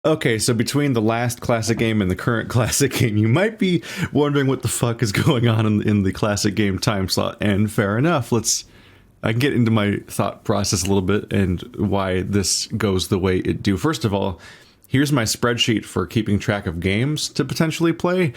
Okay, so between the last classic game and the current classic game, you might be wondering what the fuck is going on in the classic game time slot. And fair enough. I can get into my thought process a little bit and why this goes the way it do. First of all, here's my spreadsheet for keeping track of games to potentially play.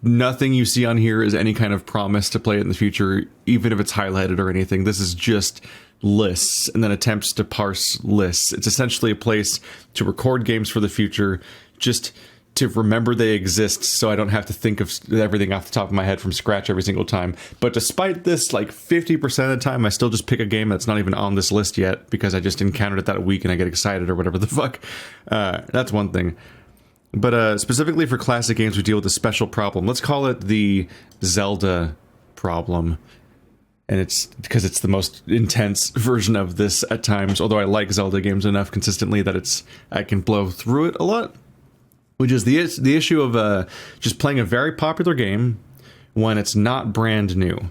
Nothing you see on here is any kind of promise to play it in the future, even if it's highlighted or anything. This is just lists and then attempts to parse lists. It's essentially a place to record games for the future, just to remember they exist so I don't have to think of everything off the top of my head from scratch every single time. But despite this, like 50% of the time, I still just pick a game that's not even on this list yet because I just encountered it that week and I get excited or whatever the fuck. That's one thing. But specifically for classic games, we deal with a special problem. Let's call it the Zelda problem. And it's because it's the most intense version of this at times, although I like Zelda games enough consistently that I can blow through it a lot. Which is the issue of just playing a very popular game when it's not brand new.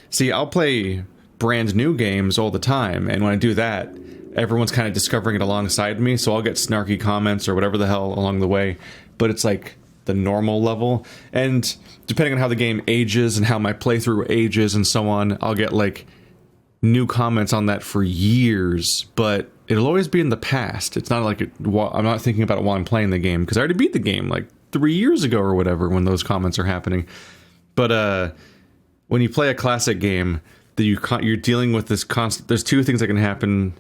See, I'll play brand new games all the time, and when I do that, everyone's kind of discovering it alongside me, so I'll get snarky comments or whatever the hell along the way, but it's like the normal level, and depending on how the game ages and how my playthrough ages and so on, I'll get like new comments on that for years, but it'll always be in the past. It's not like I'm not thinking about it while I'm playing the game, because I already beat the game like 3 years ago or whatever when those comments are happening. But when you play a classic game, that you're dealing with this constant. There's two things that can happen,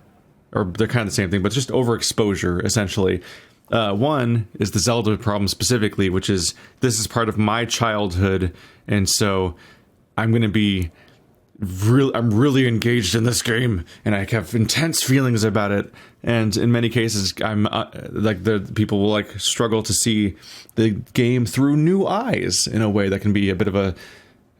or they're kind of the same thing, but just overexposure essentially. One is the Zelda problem specifically, which is this is part of my childhood, and so I'm going to be I'm really engaged in this game, and I have intense feelings about it. And in many cases, I'm like the people will like struggle to see the game through new eyes in a way that can be a bit of a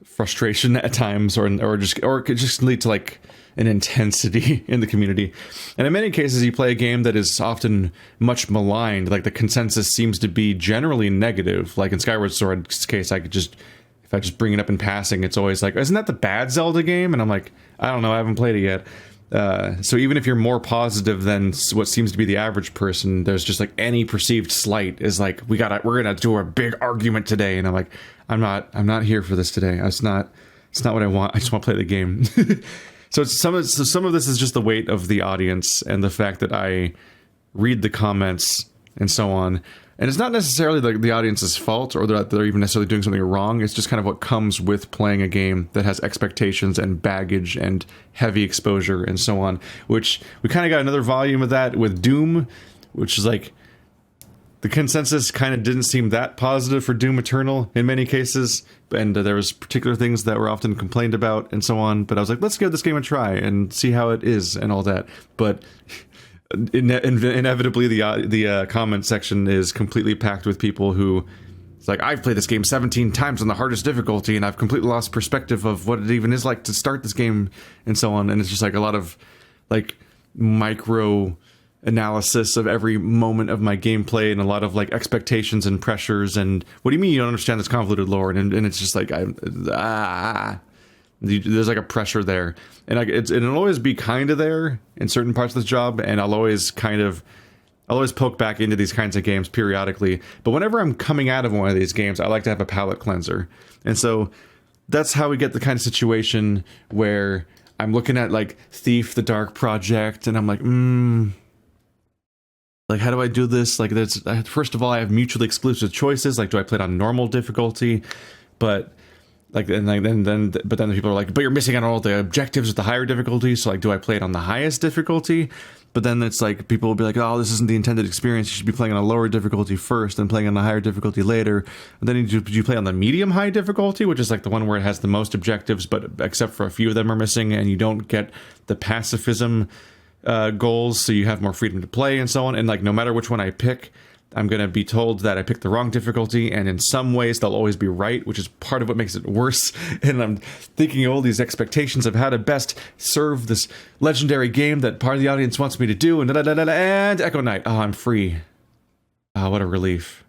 frustration at times, or it could just lead to like an intensity in the community. And in many cases, you play a game that is often much maligned. Like the consensus seems to be generally negative. Like in Skyward Sword's case, if I just bring it up in passing, it's always like, isn't that the bad Zelda game? And I'm like, I don't know, I haven't played it yet. So even if you're more positive than what seems to be the average person, there's just like any perceived slight is like, we're gonna do a big argument today. And I'm like, I'm not here for this today. It's not what I want. I just want to play the game. So some of this is just the weight of the audience and the fact that I read the comments and so on. And it's not necessarily the audience's fault or that they're even necessarily doing something wrong. It's just kind of what comes with playing a game that has expectations and baggage and heavy exposure and so on, which we kind of got another volume of that with Doom, which is like the consensus kind of didn't seem that positive for Doom Eternal in many cases. And there was particular things that were often complained about and so on. But I was like, let's give this game a try and see how it is and all that. But inevitably the comment section is completely packed with people who it's like, I've played this game 17 times on the hardest difficulty and I've completely lost perspective of what it even is like to start this game and so on. And it's just like a lot of like micro analysis of every moment of my gameplay and a lot of like expectations and pressures and what do you mean you don't understand this convoluted lore, and it's just like there's like a pressure there, and it'll always be kind of there in certain parts of the job, and I'll always poke back into these kinds of games periodically. But whenever I'm coming out of one of these games, I like to have a palate cleanser, and so that's how we get the kind of situation where I'm looking at like Thief: The Dark Project, and I'm like, like, how do I do this? Like, first of all, I have mutually exclusive choices. Like, do I play it on normal difficulty? But like, and then the people are like, but you're missing out on all the objectives with the higher difficulty. So like, do I play it on the highest difficulty? But then it's like, people will be like, oh, this isn't the intended experience. You should be playing on a lower difficulty first and playing on the higher difficulty later. And then you play on the medium high difficulty, which is like the one where it has the most objectives, but except for a few of them are missing, and you don't get the pacifism goals, so you have more freedom to play and so on. And like, no matter which one I pick, I'm going to be told that I picked the wrong difficulty, and in some ways they'll always be right, which is part of what makes it worse. And I'm thinking of all these expectations of how to best serve this legendary game that part of the audience wants me to do, and Echo Knight. Oh, I'm free. Oh, what a relief.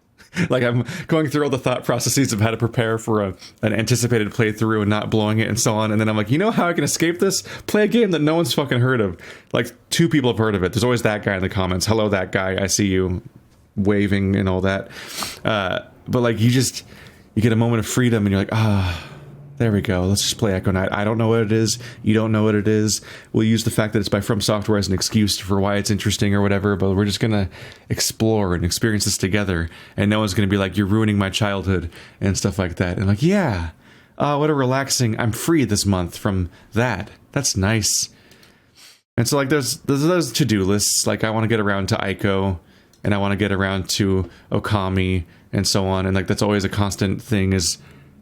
Like, I'm going through all the thought processes of how to prepare for an anticipated playthrough and not blowing it and so on. And then I'm like, you know how I can escape this? Play a game that no one's fucking heard of. Like, 2 people have heard of it. There's always that guy in the comments. Hello, that guy. I see you. waving and all that. But like you get a moment of freedom and you're like, there we go. Let's just play Echo Knight. I don't know what it is. You don't know what it is. We'll use the fact that it's by From Software as an excuse for why it's interesting or whatever, but we're just going to explore and experience this together. And no one's going to be like, you're ruining my childhood and stuff like that. And like, yeah, what a relaxing, I'm free this month from that. That's nice. And so like there's those to-do lists. Like I want to get around to Ico and I want to get around to Okami and so on. And like that's always a constant thing is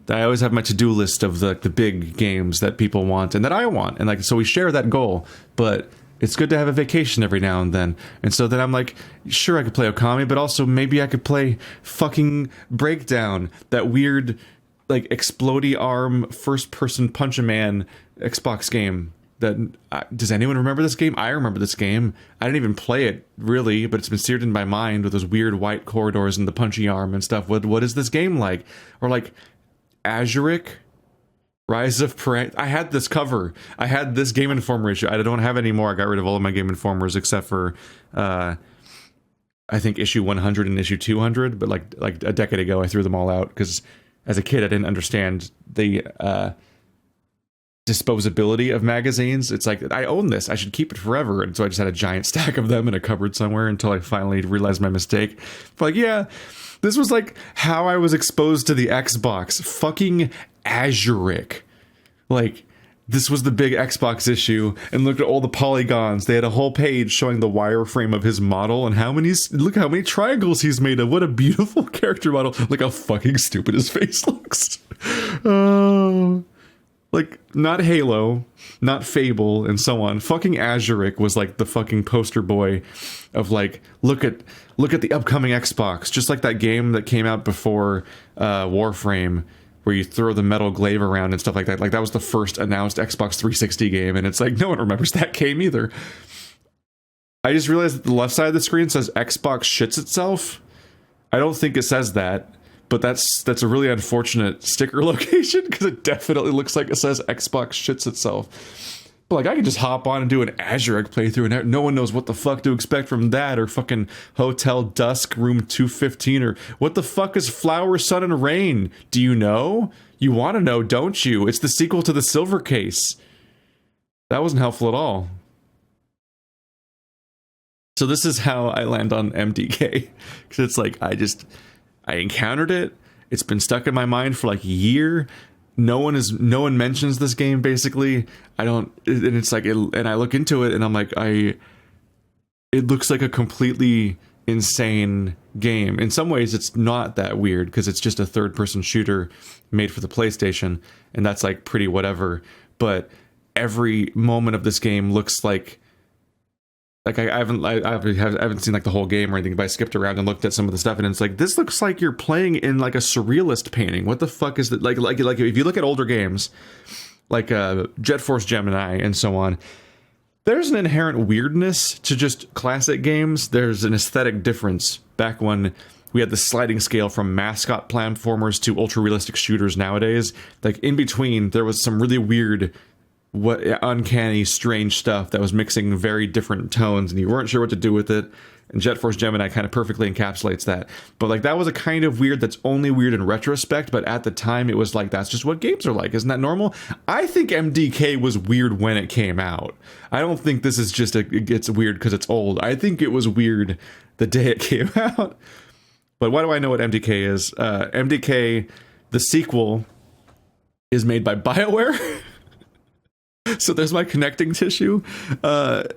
I always have my to-do list of the big games that people want and that I want. And like, so we share that goal, but it's good to have a vacation every now and then. And so then I'm like, sure, I could play Okami, but also maybe I could play fucking Breakdown, that weird, like, explodey arm, first-person Punch-A-Man Xbox game. Does anyone remember this game? I remember this game. I didn't even play it, really, but it's been seared in my mind with those weird white corridors and the punchy arm and stuff. What is this game like? Or like, Azuric, Rise of Parent. I had this cover. I had this Game Informer issue. I don't have any more. I got rid of all of my Game Informers except for, I think issue 100 and issue 200. But like a decade ago, I threw them all out because as a kid, I didn't understand the disposability of magazines. It's like, I own this. I should keep it forever. And so I just had a giant stack of them in a cupboard somewhere until I finally realized my mistake. But like, yeah. This was like how I was exposed to the Xbox. Fucking Azuric. Like, this was the big Xbox issue, and look at all the polygons. They had a whole page showing the wireframe of his model and look how many triangles he's made of. What a beautiful character model. Look how fucking stupid his face looks. Oh. Like, not Halo, not Fable, and so on. Fucking Azuric was like the fucking poster boy of like, look at the upcoming Xbox. Just like that game that came out before Warframe, where you throw the metal glaive around and stuff like that. Like, that was the first announced Xbox 360 game, and it's like, no one remembers that game either. I just realized that the left side of the screen says Xbox shits itself. I don't think it says that. But that's a really unfortunate sticker location because it definitely looks like it says Xbox shits itself. But like I could just hop on and do an Azuric playthrough and no one knows what the fuck to expect from that, or fucking Hotel Dusk Room 215, or what the fuck is Flower, Sun, and Rain? Do you know? You want to know, don't you? It's the sequel to the Silver Case. That wasn't helpful at all. So this is how I land on MDK. Because it's like, I encountered it. It's been stuck in my mind for like a year. No one mentions this game basically. And it's like, and I look into it and I'm like, it looks like a completely insane game. In some ways, it's not that weird because it's just a third-person shooter made for the PlayStation, and that's like pretty whatever. But every moment of this game looks like I haven't seen like the whole game or anything, but I skipped around and looked at some of the stuff, and it's like, this looks like you're playing in like a surrealist painting. What the fuck is that? Like if you look at older games, like Jet Force Gemini and so on, there's an inherent weirdness to just classic games. There's an aesthetic difference. Back when we had the sliding scale from mascot platformers to ultra realistic shooters nowadays, like in between, there was some really weird, uncanny, strange stuff that was mixing very different tones, and you weren't sure what to do with it. And Jet Force Gemini kind of perfectly encapsulates that. But like, that was a kind of weird that's only weird in retrospect, but at the time it was like, that's just what games are like. Isn't that normal? I think MDK was weird when it came out. I don't think this is just it gets weird because it's old. I think it was weird the day it came out. But why do I know what MDK is? MDK, the sequel, is made by BioWare. So there's my connecting tissue. Like,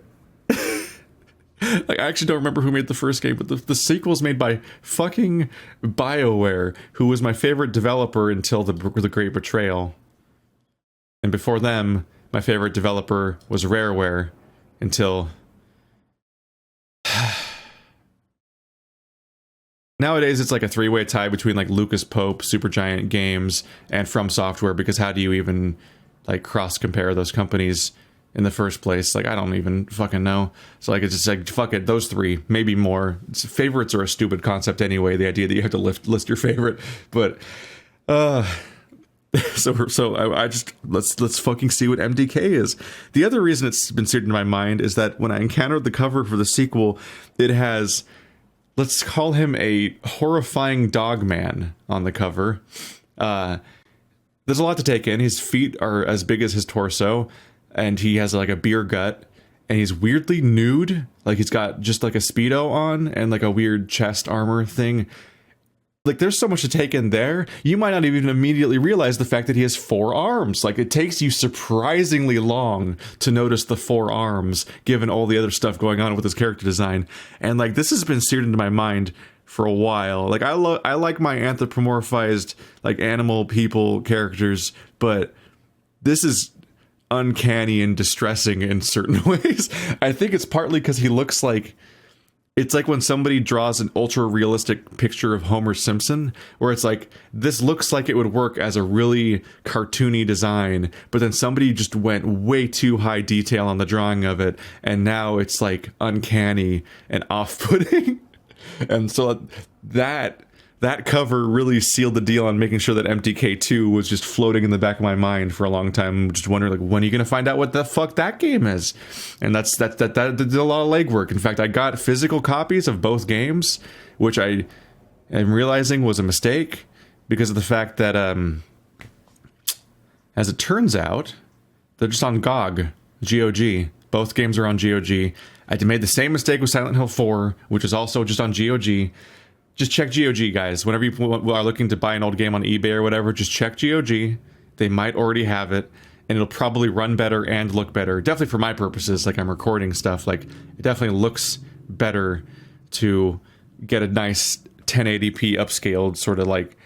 I actually don't remember who made the first game, but the sequel's made by fucking BioWare, who was my favorite developer until the Great Betrayal. And before them, my favorite developer was Rareware until... Nowadays, it's like a three-way tie between like Lucas Pope, Supergiant Games, and From Software, because how do you even like cross-compare those companies in the first place? Like, I don't even fucking know. So like, it's just like, fuck it, those three, maybe more. Favorites are a stupid concept anyway, the idea that you have to list your favorite. But so I just let's fucking see what MDK is. The other reason it's been seared in my mind is that when I encountered the cover for the sequel, it has let's call him a horrifying dog man on the cover. There's a lot to take in. His feet are as big as his torso, and he has like a beer gut, and he's weirdly nude. Like he's got just like a Speedo on and like a weird chest armor thing. Like there's so much to take in there. You might not even immediately realize the fact that he has 4 arms. Like it takes you surprisingly long to notice the 4 arms, given all the other stuff going on with his character design. And like this has been seared into my mind for a while. Like I like my anthropomorphized like animal people characters, but this is uncanny and distressing in certain ways. I think it's partly because he looks like, it's like when somebody draws an ultra realistic picture of Homer Simpson, where it's like, this looks like it would work as a really cartoony design, but then somebody just went way too high detail on the drawing of it, and now it's like uncanny and off-putting. And so that cover really sealed the deal on making sure that MDK 2 was just floating in the back of my mind for a long time. Just wondering, like, when are you going to find out what the fuck that game is? And that did a lot of legwork. In fact, I got physical copies of both games, which I am realizing was a mistake because of the fact that, as it turns out, they're just on GOG. Both games are on GOG. I made the same mistake with Silent Hill 4, which is also just on GOG. Just check GOG, guys. Whenever you are looking to buy an old game on eBay or whatever, just check GOG. They might already have it, and it'll probably run better and look better. Definitely for my purposes, like I'm recording stuff, like it definitely looks better to get a nice 1080p upscaled sort of like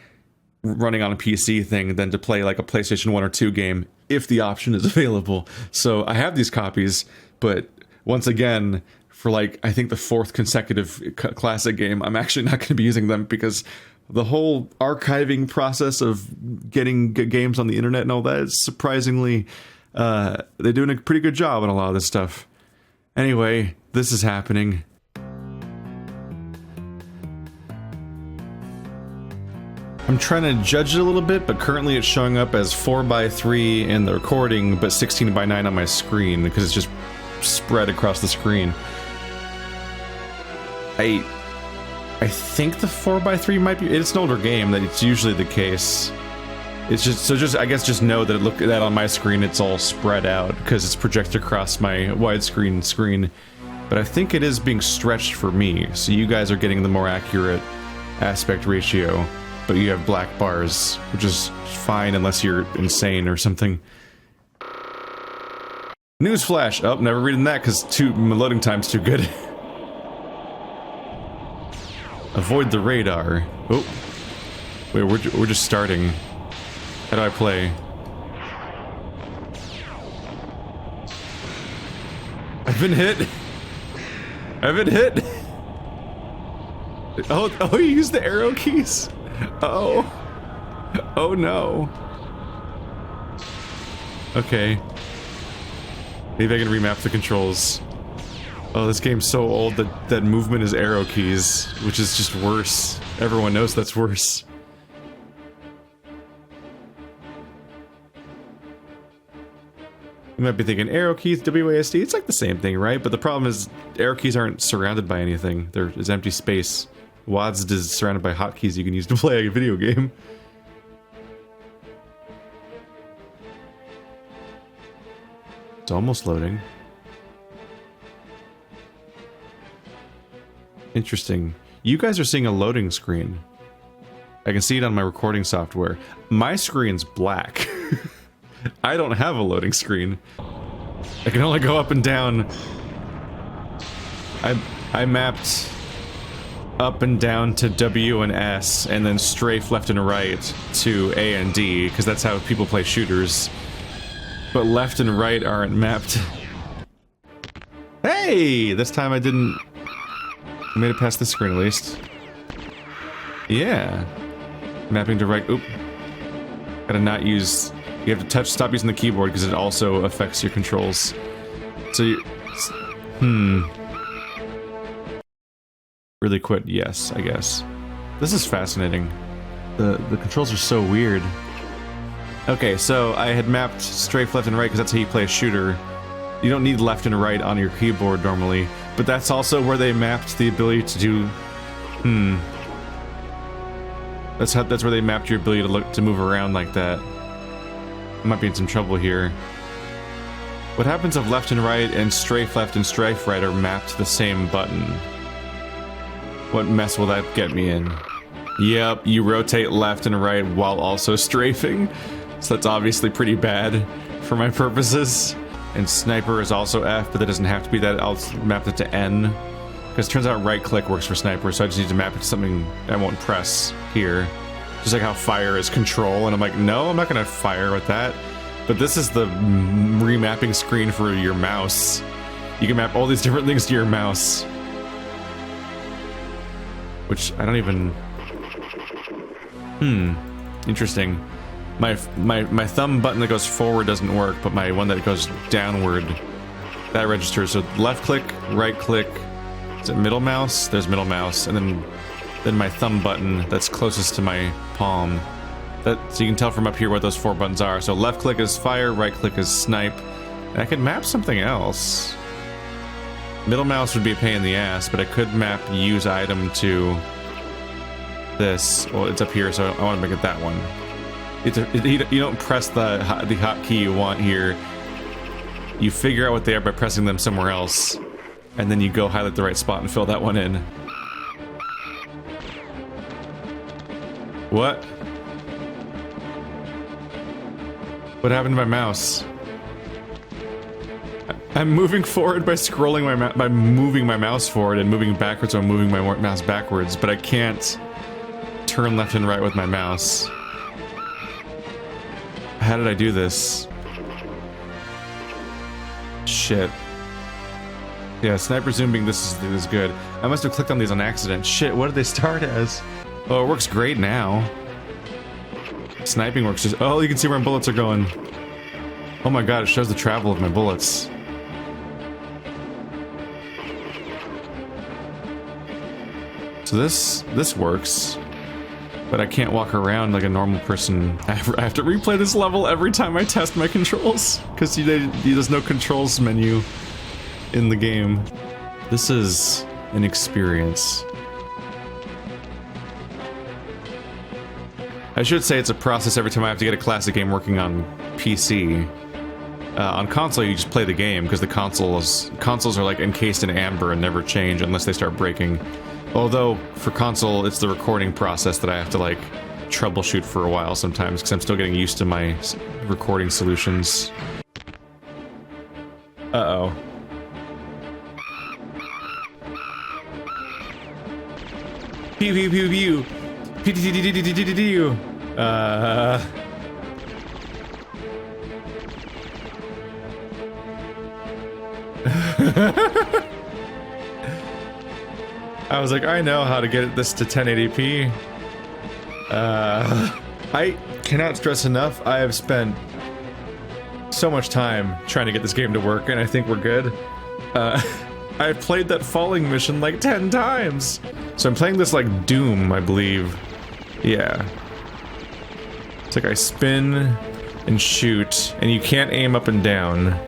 running on a PC thing than to play like a PlayStation 1 or 2 game if the option is available. So I have these copies, but once again, for like, I think the 4th consecutive classic game, I'm actually not going to be using them because the whole archiving process of getting games on the internet and all that is surprisingly, they're doing a pretty good job on a lot of this stuff. Anyway, this is happening. I'm trying to judge it a little bit, but currently it's showing up as 4:3 in the recording, but 16:9 on my screen because it's just spread across the screen. I think the 4:3 might be, it's an older game, that it's usually the case. It's just I guess just know that on my screen it's all spread out because it's projected across my widescreen screen. But I think it is being stretched for me, so you guys are getting the more accurate aspect ratio, but you have black bars, which is fine unless you're insane or something. Newsflash! Oh, never reading that because my loading time's too good. Avoid the radar. Oh. Wait, we're just starting. How do I play? I've been hit! I've been hit! Oh, you used the arrow keys? Oh. Oh no. Okay. Maybe I can remap the controls. Oh, this game's so old that movement is arrow keys, which is just worse. Everyone knows that's worse. You might be thinking, arrow keys, WASD, it's like the same thing, right? But the problem is, arrow keys aren't surrounded by anything. There's empty space. WASD is surrounded by hotkeys you can use to play a video game. It's almost loading. Interesting. You guys are seeing a loading screen. I can see it on my recording software. My screen's black. I don't have a loading screen. I can only go up and down. I mapped up and down to W and S, and then strafe left and right to A and D, because that's how people play shooters. But left and right aren't mapped. Hey! This time I didn't... I made it past this screen at least. Yeah. Mapping to right... Oop. Gotta not use... You have to stop using the keyboard because it also affects your controls. So you... Really quit, yes, I guess. This is fascinating. The controls are so weird. Okay, so I had mapped strafe left and right because that's how you play a shooter. You don't need left and right on your keyboard normally, but that's also where they mapped the ability to do That's where they mapped your ability to move around like that. I might be in some trouble here. What happens if left and right and strafe left and strafe right are mapped to the same button? What mess will that get me in? Yep, you rotate left and right while also strafing. So that's obviously pretty bad for my purposes. And sniper is also F, but that doesn't have to be that. I'll map it to N. Because it turns out right click works for sniper, so I just need to map it to something I won't press here. Just like how fire is control, and I'm like, no, I'm not gonna fire with that. But this is the remapping screen for your mouse. You can map all these different things to your mouse. Which I don't even... Interesting. My thumb button that goes forward doesn't work, but my one that goes downward, that registers. So left click, right click, is it middle mouse? There's middle mouse, and then my thumb button that's closest to my palm. So you can tell from up here what those 4 buttons are. So left click is fire, right click is snipe. And I could map something else. Middle mouse would be a pain in the ass, but I could map use item to this. Well, it's up here, so I want to make it that one. You don't press the hotkey you want here. You figure out what they are by pressing them somewhere else, and then you go highlight the right spot and fill that one in. What? What happened to my mouse? I'm moving forward by scrolling by moving my mouse forward, and moving backwards by moving my mouse backwards, but I can't turn left and right with my mouse. How did I do this? Shit. Yeah, sniper zooming, this is good. I must have clicked on these on accident. Shit, what did they start as? Oh, it works great now. Sniping works just... Oh, you can see where my bullets are going. Oh my god, it shows the travel of my bullets. So this works. But I can't walk around like a normal person. I have to replay this level every time I test my controls. Because there's no controls menu in the game. This is an experience. I should say it's a process every time I have to get a classic game working on PC. On console, you just play the game, because the consoles are like encased in amber and never change unless they start breaking. Although, for console, it's the recording process that I have to, like, troubleshoot for a while sometimes, because I'm still getting used to my recording solutions. Uh-oh. Pew pew pew pew! Pew pew pew pew pew pew pew! I was like, I know how to get this to 1080p. I cannot stress enough, I have spent so much time trying to get this game to work, and I think we're good. I've played that falling mission like 10 times! So I'm playing this like Doom, I believe. Yeah. It's like I spin and shoot, and you can't aim up and down.